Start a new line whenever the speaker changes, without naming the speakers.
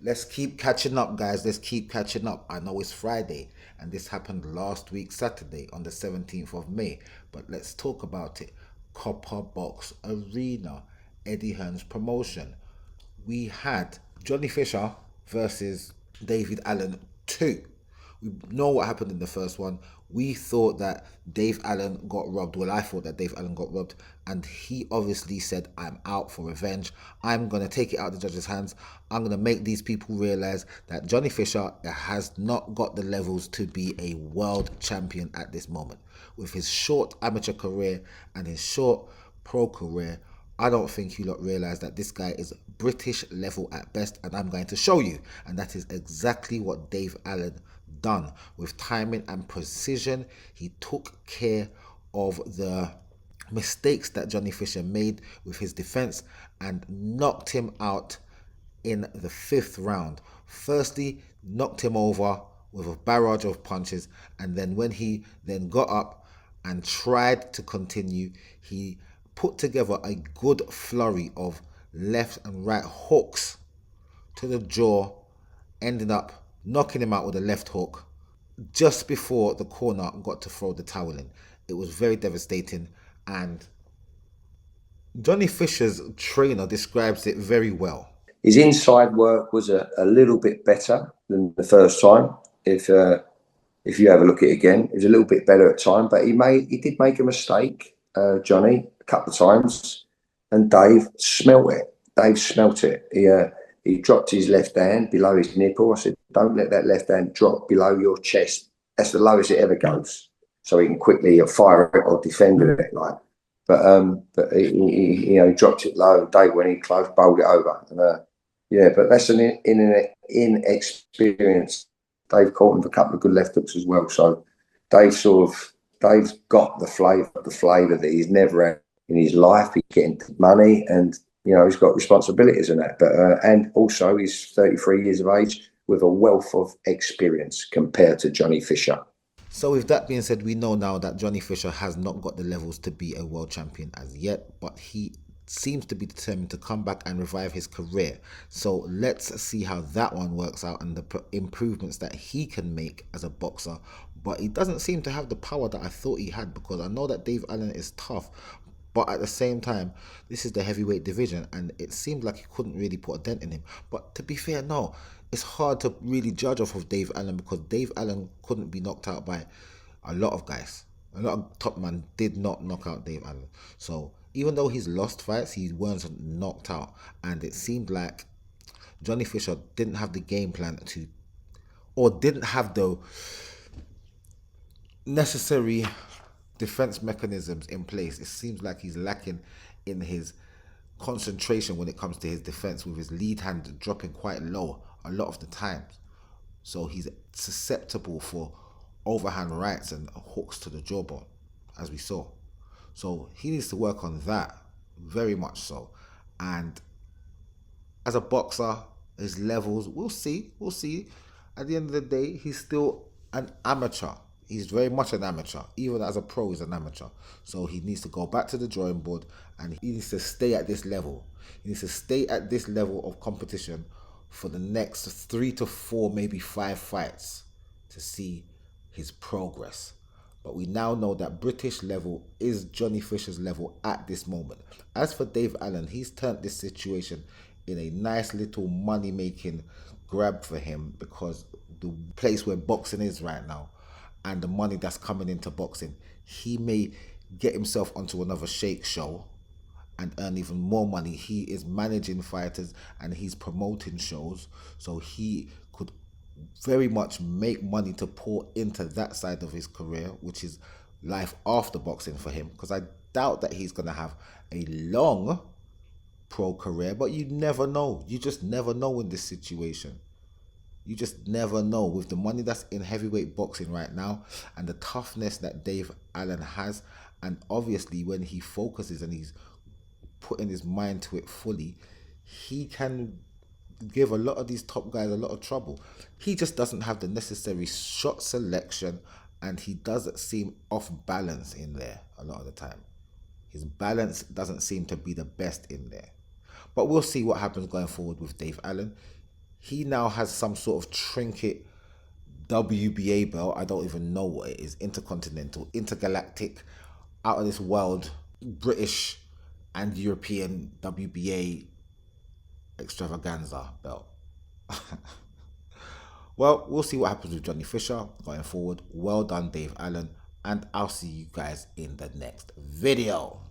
Let's keep catching up, guys. Let's keep catching up. I know it's Friday, and this happened last week, Saturday, on the 17th of May. But let's talk about it. Copper Box Arena, Eddie Hearn's promotion. We had Johnny Fisher versus David Allen 2. We know what happened in the first one. We thought that Dave Allen got robbed. Well, I thought that Dave Allen got robbed, and he obviously said, "I'm out for revenge. I'm gonna take it out of the judges' hands. I'm gonna make these people realize that Johnny Fisher has not got the levels to be a world champion at this moment. With his short amateur career and his short pro career, I don't think you lot realize that this guy is British level at best, and I'm going to show you." And that is exactly what Dave Allen done. With timing and precision, he took care of the mistakes that Johnny Fisher made with his defense and knocked him out in the fifth round. Firstly, knocked him over with a barrage of punches, and then when he then got up and tried to continue, he put together a good flurry of left and right hooks to the jaw, ending up knocking him out with a left hook just before the corner got to throw the towel in. It was very devastating, and Johnny Fisher's trainer describes it very well.
His inside work was a little bit better than the first time. If you have a look at it again, it was a little bit better at time, but he did make a mistake, Johnny, a couple of times, and Dave smelt it. Dave smelt it. He dropped his left hand below his nipple. I said, "Don't let that left hand drop below your chest. That's the lowest it ever goes." So he can quickly fire it or defend it like. But he dropped it low. Dave went in close, bowled it over, and yeah. But that's an inexperience. Dave caught him with a couple of good left hooks as well. So Dave's got the flavour that he's never had in his life. He's getting money, and he's got responsibilities and that. But and also he's 33 years of age with a wealth of experience compared to Johnny Fisher.
So, with that being said, we know now that Johnny Fisher has not got the levels to be a world champion as yet, but he seems to be determined to come back and revive his career. So, let's see how that one works out and the improvements that he can make as a boxer. But he doesn't seem to have the power that I thought he had, because I know that Dave Allen is tough, but at the same time, this is the heavyweight division, and it seemed like he couldn't really put a dent in him. But to be fair, no, it's hard to really judge off of Dave Allen, because Dave Allen couldn't be knocked out by a lot of guys. A lot of top men did not knock out Dave Allen. So even though he's lost fights, he wasn't knocked out, and it seemed like Johnny Fisher didn't have the game plan to, or didn't have the necessary defense mechanisms in place. It seems like he's lacking in his concentration when it comes to his defense, with his lead hand dropping quite low a lot of the times. So he's susceptible for overhand rights and hooks to the jawbone, as we saw. So he needs to work on that very much so. And as a boxer, his levels, we'll see. We'll see. At the end of the day, he's still an amateur. He's very much an amateur. Even as a pro, he's an amateur. So he needs to go back to the drawing board, and he needs to stay at this level. He needs to stay at this level of competition for the next 3 to 4, maybe 5 fights to see his progress. But we now know that British level is Johnny Fisher's level at this moment. As for Dave Allen, he's turned this situation in a nice little money making grab for him, because the place where boxing is right now and the money that's coming into boxing, he may get himself onto another shake show and earn even more money. He is managing fighters and he's promoting shows, so he could very much make money to pour into that side of his career, which is life after boxing for him. Because I doubt that he's going to have a long pro career, but you never know. You just never know in this situation. You just never know with the money that's in heavyweight boxing right now and the toughness that Dave Allen has. And obviously, when he focuses and he's putting his mind to it fully, he can give a lot of these top guys a lot of trouble. He just doesn't have the necessary shot selection, and he does seem off balance in there a lot of the time. His balance doesn't seem to be the best in there. But we'll see what happens going forward with Dave Allen. He now has some sort of trinket WBA belt. I don't even know what it is. Intercontinental, intergalactic, out of this world, British and European WBA extravaganza belt. Well, we'll see what happens with Johnny Fisher going forward. Well done, Dave Allen. And I'll see you guys in the next video.